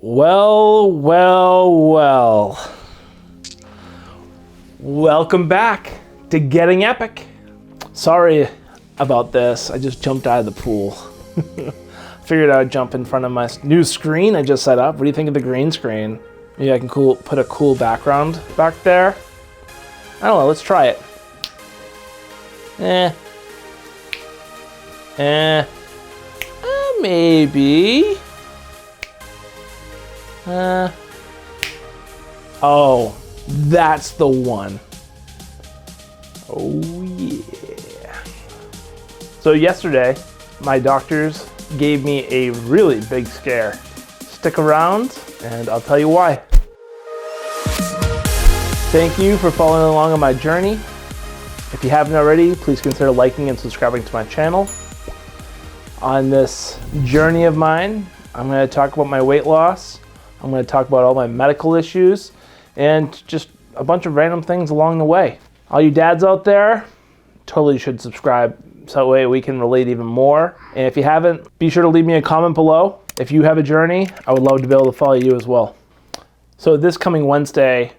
Well, well, well. Welcome back to Getting Epic. Sorry about this. I just jumped out of the pool. Figured I would jump in front of my new screen I just set up. What do you think of the green screen? Maybe I can put a cool background back there. I don't know, let's try it. Maybe. Oh, that's the one. Oh yeah. So yesterday, my doctors gave me a really big scare. Stick around and I'll tell you why. Thank you for following along on my journey. If you haven't already, please consider liking and subscribing to my channel. On this journey of mine, I'm going to talk about my weight loss. I'm going to talk about all my medical issues and just a bunch of random things along the way. All you dads out there, totally should subscribe so that way we can relate even more. And if you haven't, be sure to leave me a comment below. If you have a journey, I would love to be able to follow you as well. So this coming Wednesday,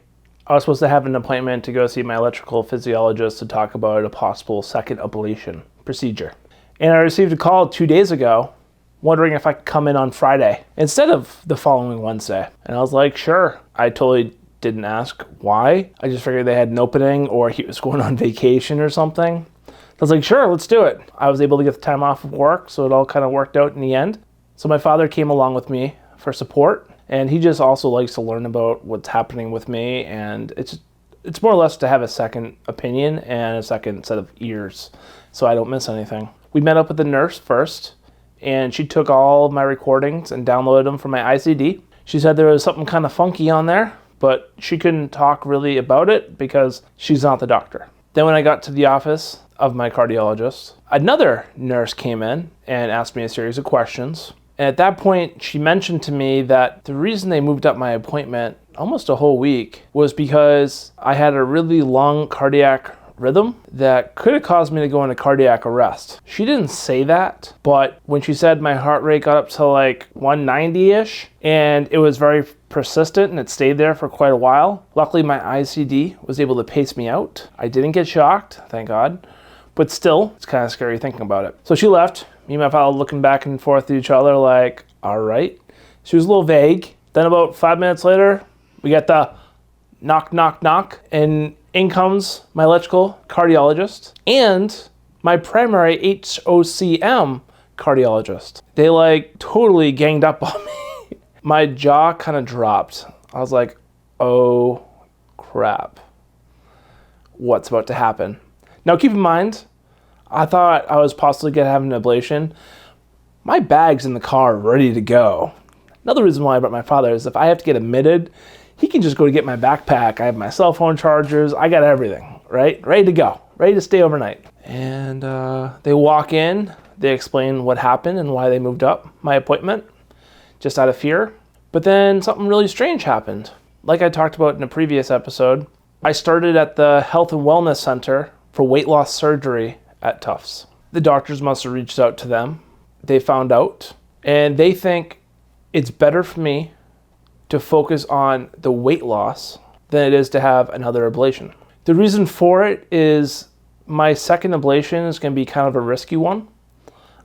I was supposed to have an appointment to go see my electrical physiologist to talk about a possible second ablation procedure. And I received a call 2 days ago wondering if I could come in on Friday instead of the following Wednesday. And I was like, sure. I totally didn't ask why. I just figured they had an opening or he was going on vacation or something. I was like, sure, let's do it. I was able to get the time off of work, so it all kind of worked out in the end. So my father came along with me for support, and he just also likes to learn about what's happening with me, and it's more or less to have a second opinion and a second set of ears so I don't miss anything. We met up with the nurse first, and she took all of my recordings and downloaded them from my ICD. She said there was something kind of funky on there, but she couldn't talk really about it because she's not the doctor. Then when I got to the office of my cardiologist, another nurse came in and asked me a series of questions. And at that point, she mentioned to me that the reason they moved up my appointment almost a whole week was because I had a really long cardiac rhythm that could have caused me to go into cardiac arrest. She didn't say that, but when she said my heart rate got up to like 190-ish and it was very persistent and it stayed there for quite a while, luckily my ICD was able to pace me out. I didn't get shocked, thank God, but still, it's kind of scary thinking about it. So she left, me and my father looking back and forth at each other like, all right. She was a little vague. Then about 5 minutes later, we get the knock, knock, knock, and in comes my electrical cardiologist and my primary HOCM cardiologist. They like totally ganged up on me. My jaw kind of dropped. I was like, oh crap. What's about to happen? Now keep in mind, I thought I was possibly gonna have an ablation. My bag's in the car ready to go. Another reason why I brought my father is if I have to get admitted, he can just go to get my backpack. I have my cell phone chargers. I got everything, right? Ready to go, ready to stay overnight. And they walk in, they explain what happened and why they moved up my appointment, just out of fear. But then something really strange happened. Like I talked about in a previous episode, I started at the Health and Wellness Center for weight loss surgery at Tufts. The doctors must have reached out to them. They found out, and they think it's better for me to focus on the weight loss than it is to have another ablation. The reason for it is my second ablation is going to be kind of a risky one.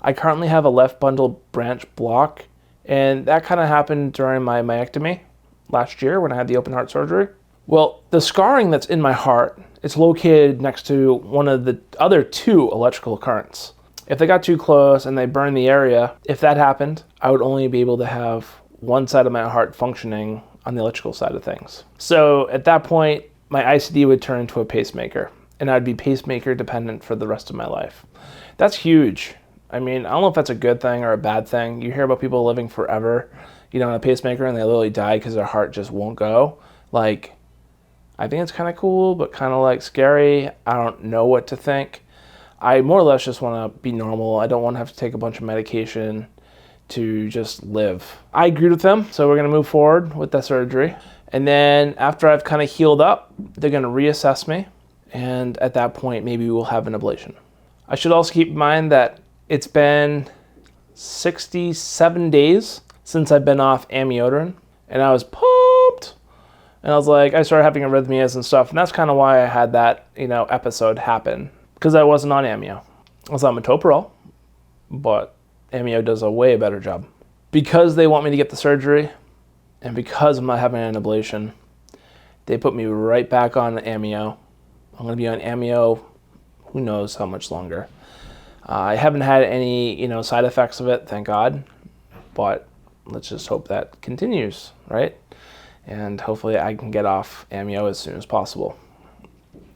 I currently have a left bundle branch block, and that kind of happened during my myectomy last year when I had the open heart surgery. Well, the scarring that's in my heart, it's located next to one of the other two electrical currents. If they got too close and they burned the area, if that happened, I would only be able to have one side of my heart functioning on the electrical side of things. So at that point, my ICD would turn into a pacemaker, and I'd be pacemaker dependent for the rest of my life. That's huge. I mean, I don't know if that's a good thing or a bad thing. You hear about people living forever, on a pacemaker, and they literally die because their heart just won't go. Like, I think it's kind of cool, but kind of like scary. I don't know what to think. I more or less just want to be normal. I don't want to have to take a bunch of medication to just live. I agreed with them, so we're going to move forward with the surgery. And then after I've kind of healed up, they're going to reassess me, and at that point, maybe we'll have an ablation. I should also keep in mind that it's been 67 days since I've been off amiodarone. and I was pumped. And I was like, I started having arrhythmias and stuff, and that's kind of why I had that, episode happen, because I wasn't on amio. I was on metoprolol, but amio does a way better job. Because they want me to get the surgery, and because I'm not having an ablation, they put me right back on amio. I'm going to be on amio who knows how much longer. I haven't had any, side effects of it, thank God, but let's just hope that continues, right? And hopefully I can get off amio as soon as possible.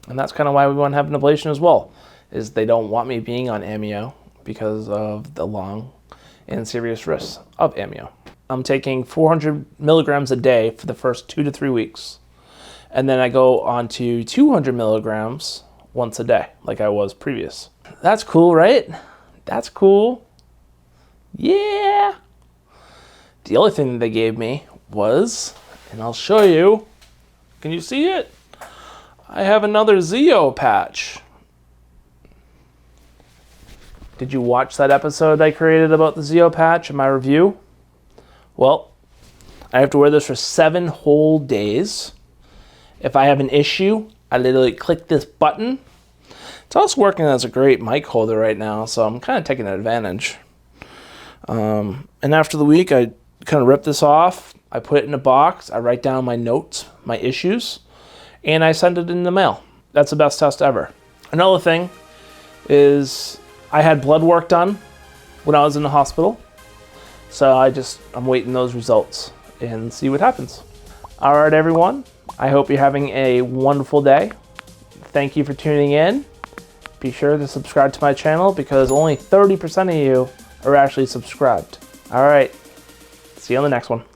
And that's kind of why we want to have an ablation as well, is they don't want me being on amio because of the long and serious risks of amio. I'm taking 400 milligrams a day for the first 2 to 3 weeks. And then I go on to 200 milligrams once a day, like I was previous. That's cool, right? That's cool. Yeah. The only thing that they gave me was, and I'll show you, can you see it? I have another Zeo patch. Did you watch that episode I created about the Zeo patch in my review? Well, I have to wear this for 7 whole days. If I have an issue, I literally click this button. It's also working as a great mic holder right now, so I'm kind of taking advantage. And after the week, I kind of rip this off. I put it in a box. I write down my notes, my issues, and I send it in the mail. That's the best test ever. Another thing is I had blood work done when I was in the hospital. So I'm waiting those results and see what happens. All right, everyone. I hope you're having a wonderful day. Thank you for tuning in. Be sure to subscribe to my channel because only 30% of you are actually subscribed. All right. See you on the next one.